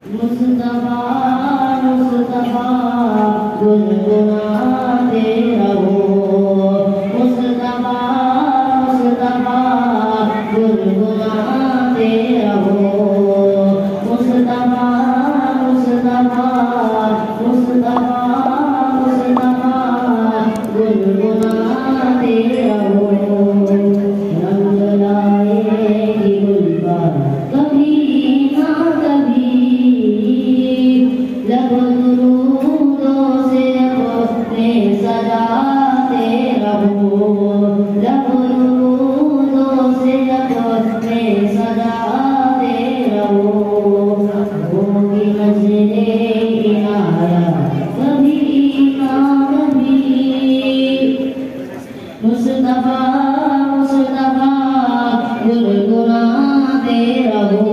मुस्तफा मुस्तफा गुनगुनाते रहो। मुस्तफा मुस्तफा गुनगुनाते रहो। मुस्तफा मुस्तफा मुस्तफा मुस्तफा गुनगुनाते रहो। रंग लाएगी गुलबार कभी ना कभी, लब दुरूदों से अपने सजाते रहो। लब दुरूदों से अपने सजाते रहो। होगी नज़रे इनायत कभी ना कभी। मुस्तफा मुस्तफा गुनगुनाते रहो।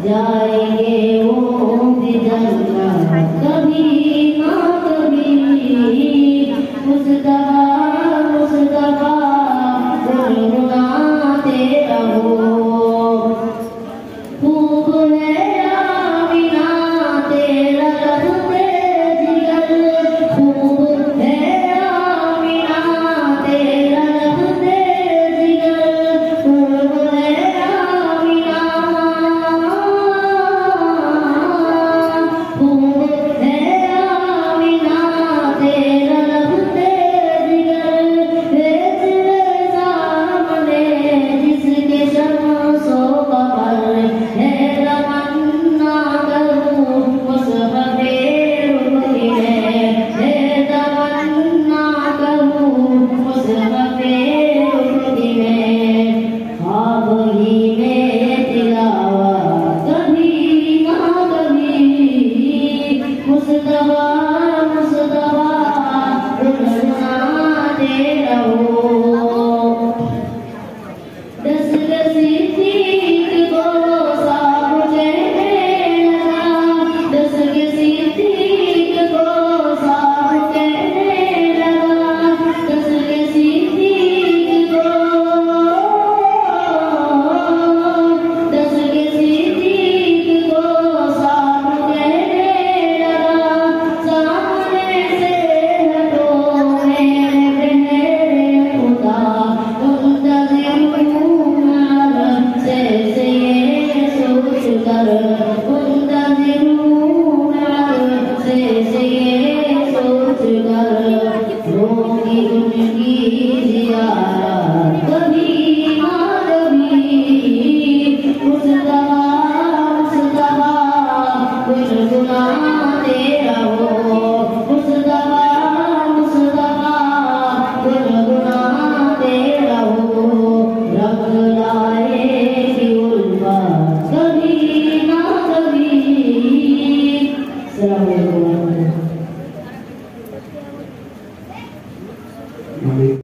जाएंगे वो भी जन्नत कभी ना कभी। मुस्तफा मुस्तफा गुनगुनाते रहो। खूब है आमिना तेरा लफ्ज़े जिगर। खूब है आमिना तेरा लफ्ज़े जिगर। खूब है आमिना Amin.